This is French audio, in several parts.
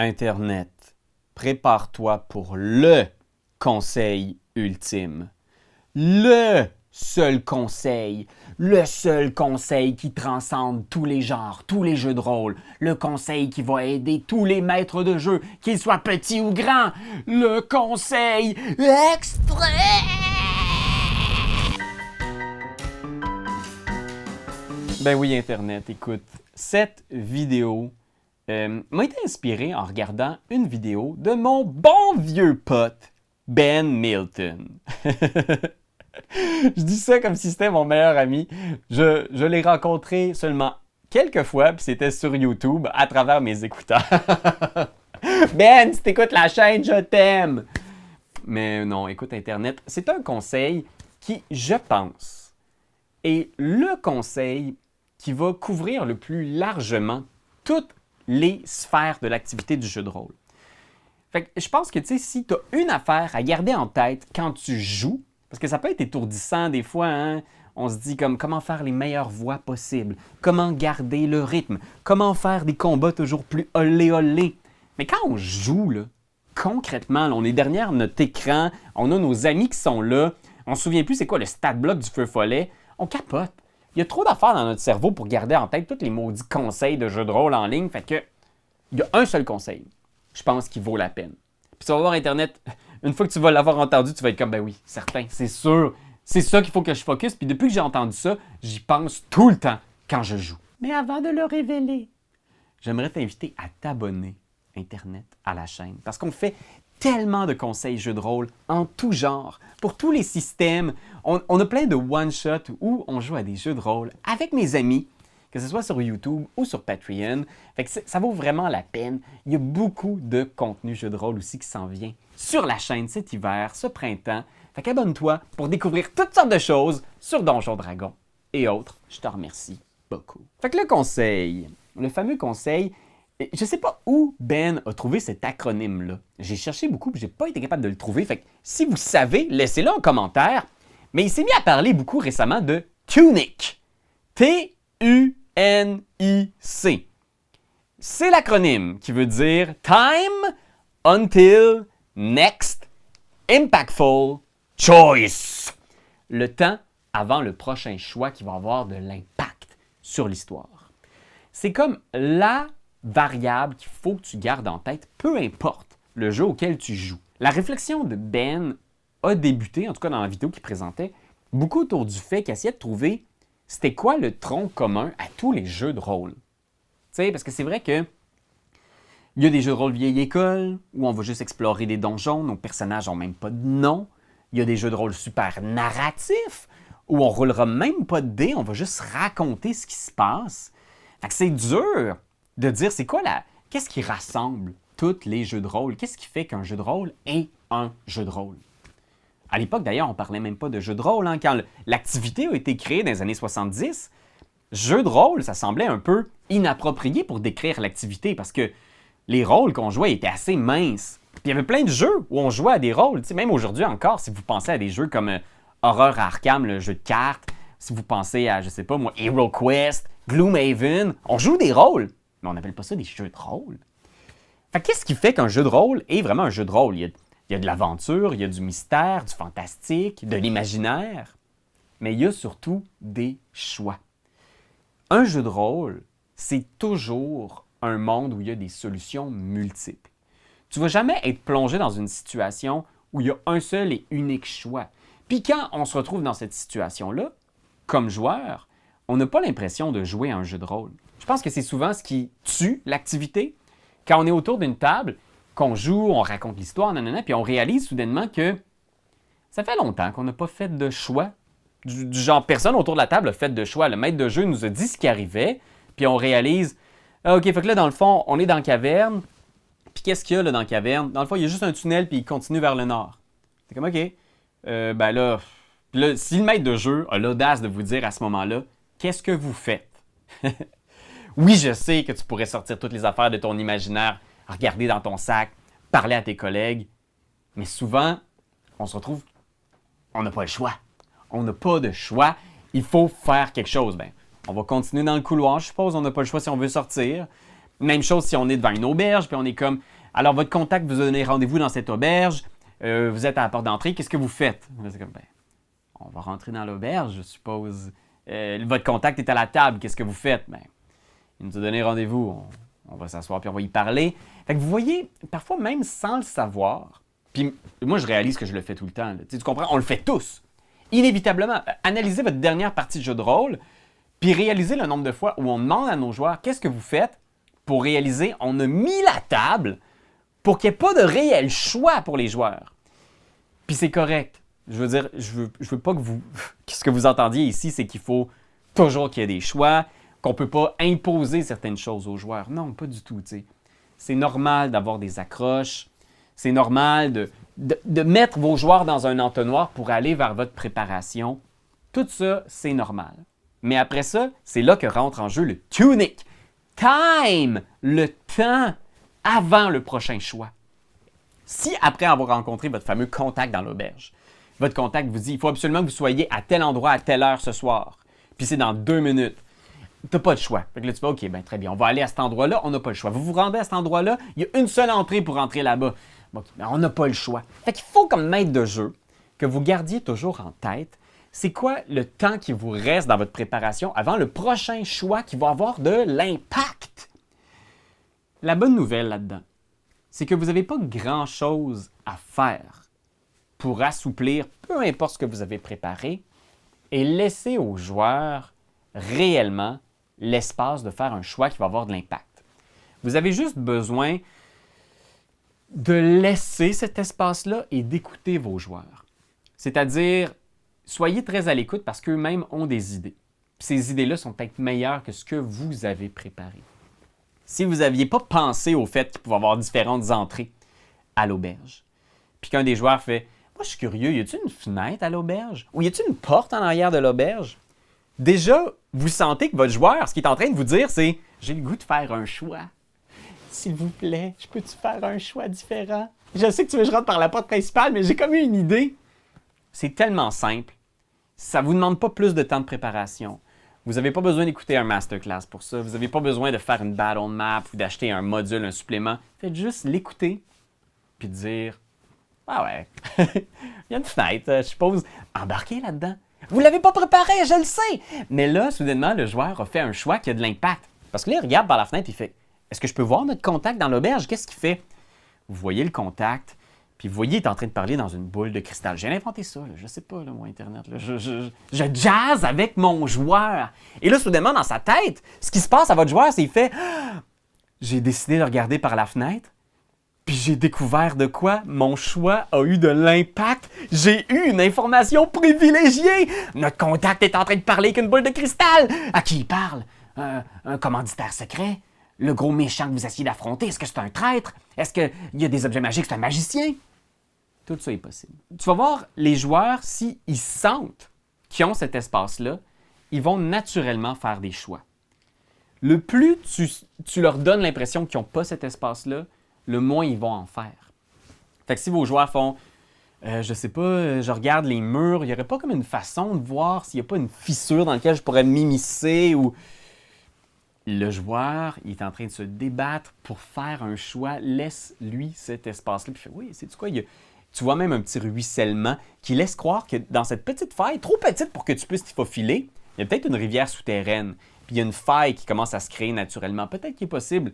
Internet, prépare-toi pour le conseil ultime. Le seul conseil qui transcende tous les genres, tous les jeux de rôle. Le conseil qui va aider tous les maîtres de jeu, qu'ils soient petits ou grands. Le conseil extrême! Ben oui, Internet, écoute, cette vidéo m'a été inspirée en regardant une vidéo de mon bon vieux pote, Ben Milton. Je dis ça comme si c'était mon meilleur ami. Je l'ai rencontré seulement quelques fois, puis c'était sur YouTube, à travers mes écouteurs. Ben, si t'écoutes la chaîne, je t'aime! Mais non, écoute Internet, c'est un conseil qui, je pense, est le conseil qui va couvrir le plus largement toutes les sphères de l'activité du jeu de rôle. Fait que je pense que, tu sais, si tu as une affaire à garder en tête quand tu joues, parce que ça peut être étourdissant des fois, hein? On se dit comme comment faire les meilleures voix possibles, comment garder le rythme, comment faire des combats toujours plus olé-olé. Mais quand on joue, là, concrètement, là, on est derrière notre écran, on a nos amis qui sont là, on se souvient plus c'est quoi le stat block du feu follet, on capote. Il y a trop d'affaires dans notre cerveau pour garder en tête tous les maudits conseils de jeux de rôle en ligne, fait que il y a un seul conseil, je pense, qui vaut la peine. Puis tu vas voir Internet, une fois que tu vas l'avoir entendu, tu vas être comme, ben oui, certain, c'est sûr, c'est ça qu'il faut que je focus. Puis depuis que j'ai entendu ça, j'y pense tout le temps quand je joue. Mais avant de le révéler, j'aimerais t'inviter à t'abonner, Internet, à la chaîne. Parce qu'on fait tellement de conseils jeux de rôle en tout genre, pour tous les systèmes. On a plein de one-shots où on joue à des jeux de rôle avec mes amis, que ce soit sur YouTube ou sur Patreon. Fait que ça vaut vraiment la peine. Il y a beaucoup de contenu jeux de rôle aussi qui s'en vient sur la chaîne cet hiver, ce printemps. Fait qu'abonne-toi pour découvrir toutes sortes de choses sur Donjons Dragons et autres. Je te remercie beaucoup. Fait que le fameux conseil, je sais pas où Ben a trouvé cet acronyme-là. J'ai cherché beaucoup et j'ai pas été capable de le trouver. Fait que si vous savez, laissez-le en commentaire. Mais il s'est mis à parler beaucoup récemment de TUNIC. T-U-N-I-C. C'est l'acronyme qui veut dire Time Until Next Impactful Choice. Le temps avant le prochain choix qui va avoir de l'impact sur l'histoire. C'est comme la variable qu'il faut que tu gardes en tête, peu importe le jeu auquel tu joues. La réflexion de Ben a débuté, en tout cas dans la vidéo qu'il présentait, beaucoup autour du fait qu'il essayait de trouver c'était quoi le tronc commun à tous les jeux de rôle. Tu sais, parce que c'est vrai que il y a des jeux de rôle vieille école où on va juste explorer des donjons, nos personnages n'ont même pas de nom. Il y a des jeux de rôle super narratifs où on roulera même pas de dés, on va juste raconter ce qui se passe. Fait que c'est dur de dire c'est quoi qu'est-ce qui rassemble tous les jeux de rôle? Qu'est-ce qui fait qu'un jeu de rôle est un jeu de rôle? À l'époque, d'ailleurs, on parlait même pas de jeu de rôle. Hein. Quand l'activité a été créée dans les années 70, jeu de rôle, ça semblait un peu inapproprié pour décrire l'activité parce que les rôles qu'on jouait étaient assez minces. Puis il y avait plein de jeux où on jouait à des rôles. T'sais, même aujourd'hui encore, si vous pensez à des jeux comme Horror Arkham, le jeu de cartes, si vous pensez à, je sais pas moi, Hero Quest, Gloomhaven, on joue des rôles, mais on n'appelle pas ça des jeux de rôle. Fait qu'est-ce qui fait qu'un jeu de rôle est vraiment un jeu de rôle? Il y a de l'aventure, il y a du mystère, du fantastique, de l'imaginaire, mais il y a surtout des choix. Un jeu de rôle, c'est toujours un monde où il y a des solutions multiples. Tu ne vas jamais être plongé dans une situation où il y a un seul et unique choix. Puis quand on se retrouve dans cette situation-là, comme joueur, on n'a pas l'impression de jouer à un jeu de rôle. Je pense que c'est souvent ce qui tue l'activité. Quand on est autour d'une table, qu'on joue, on raconte l'histoire, nanana, puis on réalise soudainement que ça fait longtemps qu'on n'a pas fait de choix. Du genre, personne autour de la table a fait de choix. Le maître de jeu nous a dit ce qui arrivait, puis on réalise, OK, fait que là, dans le fond, on est dans la caverne, puis qu'est-ce qu'il y a là dans la caverne? Dans le fond, il y a juste un tunnel, puis il continue vers le nord. C'est comme, OK, ben là, si le maître de jeu a l'audace de vous dire à ce moment-là, qu'est-ce que vous faites? Oui, je sais que tu pourrais sortir toutes les affaires de ton imaginaire, regarder dans ton sac, parler à tes collègues, mais souvent, on se retrouve, on n'a pas le choix. On n'a pas de choix, il faut faire quelque chose. Ben, on va continuer dans le couloir, je suppose, on n'a pas le choix si on veut sortir. Même chose si on est devant une auberge, puis on est comme, alors votre contact vous a donné rendez-vous dans cette auberge, vous êtes à la porte d'entrée, qu'est-ce que vous faites? C'est comme, ben, on va rentrer dans l'auberge, je suppose. Votre contact est à la table, qu'est-ce que vous faites? Ben, il nous a donné rendez-vous, on va s'asseoir puis on va y parler. Fait que vous voyez, parfois même sans le savoir, puis moi je réalise que je le fais tout le temps, tu comprends? On le fait tous. Inévitablement, analysez votre dernière partie de jeu de rôle, puis réalisez le nombre de fois où on demande à nos joueurs qu'est-ce que vous faites pour réaliser, on a mis la table pour qu'il n'y ait pas de réel choix pour les joueurs. Puis c'est correct. Je veux dire, je veux pas que vous... Ce que vous entendiez ici, c'est qu'il faut toujours qu'il y ait des choix, qu'on ne peut pas imposer certaines choses aux joueurs. Non, pas du tout, tu sais. C'est normal d'avoir des accroches. C'est normal de mettre vos joueurs dans un entonnoir pour aller vers votre préparation. Tout ça, c'est normal. Mais après ça, c'est là que rentre en jeu le tunic. Time! Le temps avant le prochain choix. Si après avoir rencontré votre fameux contact dans l'auberge, votre contact vous dit « il faut absolument que vous soyez à tel endroit à telle heure ce soir », puis c'est dans 2 minutes, tu n'as pas de choix. Fait que là, tu fais « OK, ben très bien, on va aller à cet endroit-là, on n'a pas le choix. » Vous vous rendez à cet endroit-là, il y a une seule entrée pour rentrer là-bas. OK, ben on n'a pas le choix. Fait qu'il faut, comme maître de jeu, que vous gardiez toujours en tête c'est quoi le temps qui vous reste dans votre préparation avant le prochain choix qui va avoir de l'impact. La bonne nouvelle là-dedans, c'est que vous n'avez pas grand-chose à faire pour assouplir peu importe ce que vous avez préparé et laisser aux joueurs réellement l'espace de faire un choix qui va avoir de l'impact. Vous avez juste besoin de laisser cet espace-là et d'écouter vos joueurs. C'est-à-dire, soyez très à l'écoute parce qu'eux-mêmes ont des idées. Puis ces idées-là sont peut-être meilleures que ce que vous avez préparé. Si vous n'aviez pas pensé au fait qu'il pouvait y avoir différentes entrées à l'auberge, puis qu'un des joueurs fait « Moi, je suis curieux, y a-t-il une fenêtre à l'auberge? Ou y a-t-il une porte en arrière de l'auberge? » Déjà, vous sentez que votre joueur, ce qu'il est en train de vous dire, c'est « J'ai le goût de faire un choix. S'il vous plaît, je peux-tu faire un choix différent? Je sais que tu veux que je rentre par la porte principale, mais j'ai comme eu une idée. » C'est tellement simple. Ça ne vous demande pas plus de temps de préparation. Vous n'avez pas besoin d'écouter un masterclass pour ça. Vous n'avez pas besoin de faire une battle map ou d'acheter un module, un supplément. Faites juste l'écouter puis dire « Ah ouais, il y a une fenêtre, je suppose. Embarquez là-dedans. » Vous ne l'avez pas préparé, je le sais. Mais là, soudainement, le joueur a fait un choix qui a de l'impact. Parce que là, il regarde par la fenêtre et il fait « Est-ce que je peux voir notre contact dans l'auberge? Qu'est-ce qu'il fait? » Vous voyez le contact. Puis vous voyez, il est en train de parler dans une boule de cristal. J'ai inventé ça, là. Je sais pas, là, mon Internet. Là. Je jazz avec mon joueur. Et là, soudainement, dans sa tête, ce qui se passe à votre joueur, c'est qu'il fait J'ai décidé de regarder par la fenêtre, puis j'ai découvert de quoi mon choix a eu de l'impact. J'ai eu une information privilégiée. Notre contact est en train de parler avec une boule de cristal. À qui il parle? Un commanditaire secret? Le gros méchant que vous essayez d'affronter? Est-ce que c'est un traître? Est-ce qu'il y a des objets magiques? C'est un magicien? Tout ça est possible. Tu vas voir, les joueurs, s'ils sentent qu'ils ont cet espace-là, ils vont naturellement faire des choix. Le plus tu leur donnes l'impression qu'ils n'ont pas cet espace-là, le moins ils vont en faire. Fait que si vos joueurs font, je sais pas, je regarde les murs, il n'y aurait pas comme une façon de voir s'il n'y a pas une fissure dans laquelle je pourrais m'immiscer ou... Le joueur, il est en train de se débattre pour faire un choix. Laisse-lui cet espace-là. Puis il fait, oui, c'est quoi? Tu vois même un petit ruissellement qui laisse croire que dans cette petite faille, trop petite pour que tu puisses t'y faufiler, il y a peut-être une rivière souterraine. Puis il y a une faille qui commence à se créer naturellement. Peut-être qu'il est possible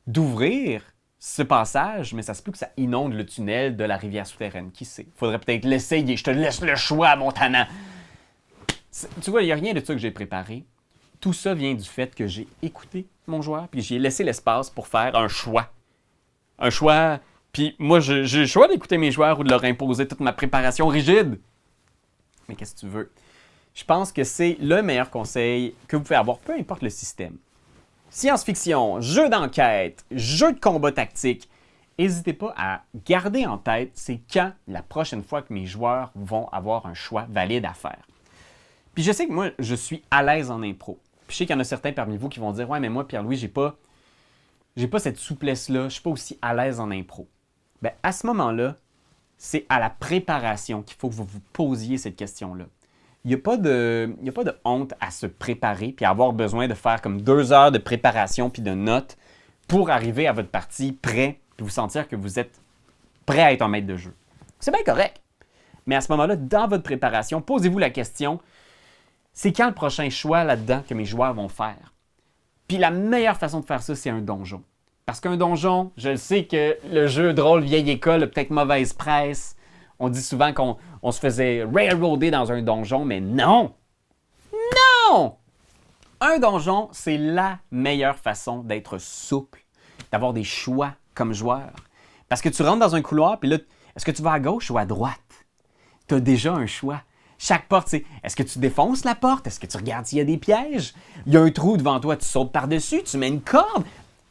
d'ouvrir ce passage, mais ça se peut que ça inonde le tunnel de la rivière souterraine. Qui sait? Il faudrait peut-être l'essayer. Je te laisse le choix, Montana. Tu vois, il n'y a rien de ça que j'ai préparé. Tout ça vient du fait que j'ai écouté mon joueur, puis j'ai laissé l'espace pour faire un choix. Un choix, puis moi, j'ai le choix d'écouter mes joueurs ou de leur imposer toute ma préparation rigide. Mais qu'est-ce que tu veux? Je pense que c'est le meilleur conseil que vous pouvez avoir, peu importe le système. Science-fiction, jeu d'enquête, jeu de combat tactique, n'hésitez pas à garder en tête c'est quand la prochaine fois que mes joueurs vont avoir un choix valide à faire. Puis je sais que moi, je suis à l'aise en impro. Puis je sais qu'il y en a certains parmi vous qui vont dire « Ouais, mais moi, Pierre-Louis, j'ai pas cette souplesse-là, je suis pas aussi à l'aise en impro. » Bien, à ce moment-là, c'est à la préparation qu'il faut que vous vous posiez cette question-là. Il n'y a pas de honte à se préparer puis à avoir besoin de faire comme 2 heures de préparation puis de notes pour arriver à votre partie prêt et vous sentir que vous êtes prêt à être un maître de jeu. C'est bien correct. Mais à ce moment-là, dans votre préparation, posez-vous la question, c'est quand le prochain choix là-dedans que mes joueurs vont faire? Puis la meilleure façon de faire ça, c'est un donjon. Parce qu'un donjon, je le sais que le jeu de rôle vieille école a peut-être mauvaise presse. On dit souvent qu'on se faisait railroader dans un donjon, mais non! Non! Un donjon, c'est la meilleure façon d'être souple, d'avoir des choix comme joueur. Parce que tu rentres dans un couloir, puis là, est-ce que tu vas à gauche ou à droite? Tu as déjà un choix. Chaque porte, c'est est-ce que tu défonces la porte? Est-ce que tu regardes s'il y a des pièges? Il y a un trou devant toi, tu sautes par-dessus, tu mets une corde.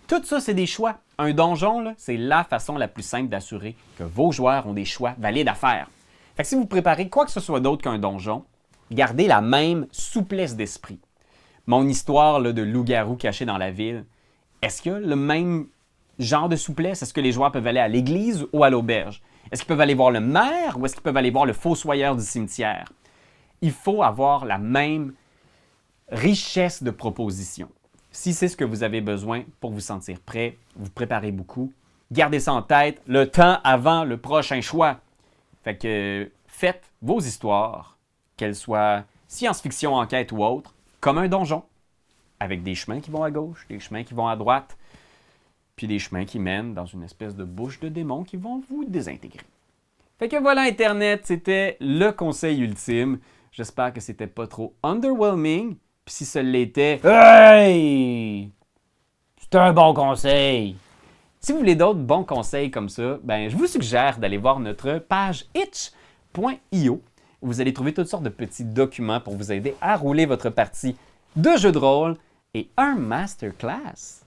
Tout ça, c'est des choix. Un donjon, là, c'est la façon la plus simple d'assurer que vos joueurs ont des choix valides à faire. Fait que si vous préparez quoi que ce soit d'autre qu'un donjon, gardez la même souplesse d'esprit. Mon histoire là, de loup-garou caché dans la ville, est-ce qu'il y a le même genre de souplesse? Est-ce que les joueurs peuvent aller à l'église ou à l'auberge? Est-ce qu'ils peuvent aller voir le maire ou est-ce qu'ils peuvent aller voir le fossoyeur du cimetière? Il faut avoir la même richesse de propositions. Si c'est ce que vous avez besoin pour vous sentir prêt, vous préparez beaucoup, gardez ça en tête, le temps avant le prochain choix. Fait que faites vos histoires, qu'elles soient science-fiction, enquête ou autres, comme un donjon, avec des chemins qui vont à gauche, des chemins qui vont à droite, puis des chemins qui mènent dans une espèce de bouche de démons qui vont vous désintégrer. Fait que voilà Internet, c'était le conseil ultime. J'espère que c'était pas trop underwhelming. Puis si ça l'était, hey! C'est un bon conseil! Si vous voulez d'autres bons conseils comme ça, je vous suggère d'aller voir notre page itch.io. Vous allez trouver toutes sortes de petits documents pour vous aider à rouler votre partie de jeu de rôle et un masterclass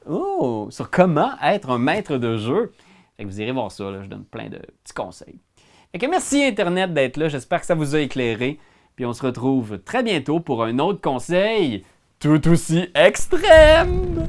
sur comment être un maître de jeu. Fait que vous irez voir ça, là, je donne plein de petits conseils. Fait que merci Internet d'être là, j'espère que ça vous a éclairé. Puis on se retrouve très bientôt pour un autre conseil tout aussi extrême.